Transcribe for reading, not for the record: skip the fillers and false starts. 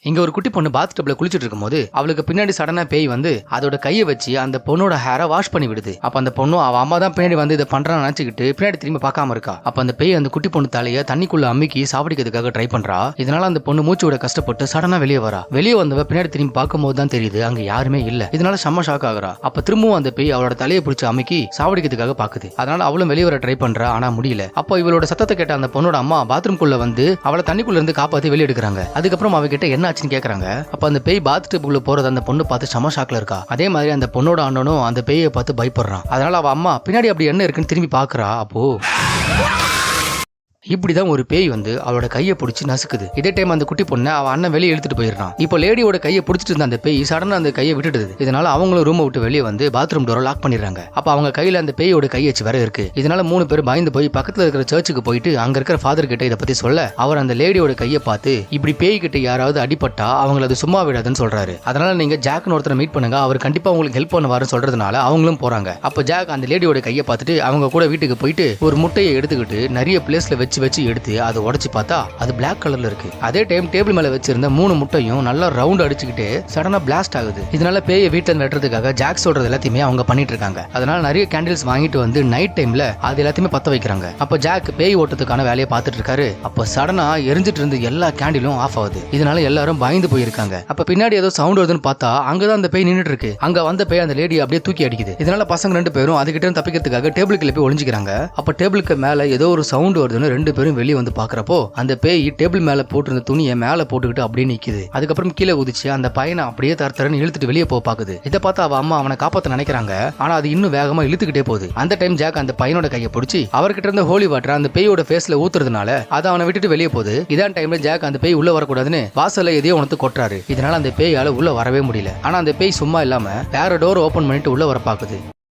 இங்க ஒரு குட்டி பொண்ணு பாத் டப்ல குளிச்சிட்டு இருக்கும்போது அவளுக்கு பின்னாடி சடனா பேய் வந்து அதோட கையை வச்சு அந்த பொண்ணோட ஹேரை வாஷ் பண்ணி விடுது. அப்ப அந்த பொண்ணு அவ அம்மா தான் பின்னாடி வந்து இதை பண்றான்னு நினைச்சுக்கிட்டு பின்னாடி திரும்பி பார்க்காம இருக்கா. அப்ப அந்த பேய் அந்த குட்டி பொண்ணு தலையை தண்ணிக்குள்ள அமுக்கி சாவடிக்கிறதுக்காக ட்ரை பண்றா. இதனால அந்த பொண்ணு மூச்சு விட கஷ்டப்பட்டு சடனா வெளியே வரா. வெளியே வந்தவ பின்னாடி திரும்பி பார்க்கும்போது தான் தெரியுது அங்க யாருமே இல்ல. இதனால செம்ம ஷாக் ஆகுறா. அப்ப திரும்பவும் அந்த பேய் அவளோட தலையை பிடிச்சி அமுக்கி சாவடிக்கிறதுக்காக பாக்குது. அதனால அவளும் வெளியே வர ட்ரை பண்றா. ஆனா முடியல. அப்போ இவளோட சத்தத்தை கேட்ட அந்த பொண்ணோட அம்மா பாத்ரூம்குள்ள வந்து அவளை தண்ணிக்குள்ள இருந்து காப்பாத்தி வெளியே எடுக்கிறாங்க. அதுக்கப்புறம் அவகிட்ட என்ன ஆச்சுன்னு கேக்குறாங்க. அப்ப அந்த பேய் பாத் டப்புக்குள்ள போறது அந்த பொண்ணு பார்த்து செம ஷாக்ல இருக்கா. அதே மாதிரி அந்த பொண்ணோட அண்ணனும் அந்த பேயை பார்த்து பயப்படுறான். அதனால அவ அம்மா பின்னாடி அப்படி என்ன இருக்குன்னு திரும்பி பாக்குறா. அப்போ இப்படிதான் ஒரு பேய் வந்து அவளோட கையை பிடிச்சி நசுக்குது. இதே டைம் அந்த குட்டி பொண்ணை அவ அண்ணன் வெளியே எடுத்துட்டு போயிடுறான். இப்போ லேடியோட கையை பிடிச்சிட்டு இருந்த அந்த பேய் சடனா அந்த கையை விட்டுடுது. இதனால அவங்களும் ரூமை விட்டு வெளியே வந்து பாத்ரூம் டோரை லாக் பண்ணிடுறாங்க. அப்ப அவங்க கையில அந்த பேயோட கையச்சு வேற இருக்கு. இதனால 3 பேர் பயந்து போய் பக்கத்துல இருக்கிற சர்ச்சுக்கு போயிட்டு அங்க இருக்கிற ஃபாதர் கிட்ட இதை பத்தி சொல்ல அவர் அந்த லேடியோட கையை பார்த்து இப்படி பேய் கிட்ட யாராவது அடிபட்டா அவங்கள அது சும்மா விடாதுன்னு சொல்றாரு. அதனால நீங்க ஜாக்னு ஒருத்தரை மீட் பண்ணுங்க, அவர் கண்டிப்பா உங்களுக்கு ஹெல்ப் பண்ணுவாருன்னு சொல்றதுனால அவங்களும் போறாங்க. அப்ப ஜாக் அந்த லேடியோட கையை பார்த்துட்டு அவங்க கூட வீட்டுக்கு போயிட்டு ஒரு முட்டையை எடுத்துக்கிட்டு நிறைய பிளேஸ்ல வச்சு எடுத்து அதை உடைச்சு பார்த்தா அது பிளாக் கலர்ல இருக்கு. அதே டைம் டேபிள் மேல வச்சிருந்த 3 முட்டையும் நல்லா ரவுண்ட் அடிச்சுக்கிட்டு சடனா பிளாஸ்ட் ஆகுது. இதனால பேயை வீட்டுல வெட்டுறதுக்காக ஜாக் சொல்றது எல்லாத்தையுமே அவங்க பண்ணிட்டு இருக்காங்க. அதனால நிறைய கேண்டில்ஸ் வாங்கிட்டு வந்து நைட் டைம்ல அது எல்லாத்தையுமே பத்த வைக்கிறாங்க. அப்ப ஜாக் பேய் ஓட்டத்துக்கான வேலையை பார்த்துட்டு இருக்காரு. அப்ப சடனா எரிஞ்சிட்டு இருந்த எல்லா கேண்டிலும் ஆஃப் ஆகுது. இதனால எல்லாரும் பயந்து போயிருக்காங்க. அப்ப பின்னாடி ஏதோ சவுண்ட் வருதுன்னு பார்த்தா அங்கதான் அந்த பேய் நின்னுட்டு இருக்கு. அங்க வந்த பேய் அந்த லேடி அப்படியே தூக்கி அடிக்குது. இதனால பசங்க 2 பேரும் அதுகிட்ட இருந்து தப்பிக்கிறதுக்காக டேபிளுக்கு போய் ஒளிஞ்சுக்கிறாங்க. அப்ப டேபிளுக்கு மேல ஏதோ ஒரு சவுண்ட் வருதுன்னு 2 பேரும் வெளியே வந்து பாக்குறப்போ அந்த பேய் டேபிள் மேல போட்டிருந்த துணியை மேல போட்டுக்கிட்டு அப்படியே நிக்குது. அதுக்கப்புறம் கீழே குதிச்சு அந்த பையனை அப்படியே தரத்தரன்னு இழுத்துட்டு வெளியே போக பாக்குது. இதை பார்த்து அவ அம்மா அவனை காப்பாத்த நினைக்கிறாங்க. ஆனா அது இன்னும் வேகமா இழுத்துக்கிட்டே போகுது. அந்த டைம் ஜாக் அந்த பையனோட கையை பிடிச்சி அவர்கிட்ட இருந்த ஹோலி வாட்டர் அந்த பேயோட ஃபேஸ்ல ஊத்துறதுனால அதை அவனை விட்டுட்டு வெளியே போகுது. இதான் டைம்ல ஜாக் அந்த பேய் உள்ள வரக்கூடாதுன்னு வாசல்ல எதையோ உனத்து கொட்டுறாரு. இதனால அந்த பேயால உள்ள வரவே முடியல. ஆனா அந்த பேய் சும்மா இல்லாம வேற டோர் ஓபன் பண்ணிட்டு உள்ள வர பாக்குது.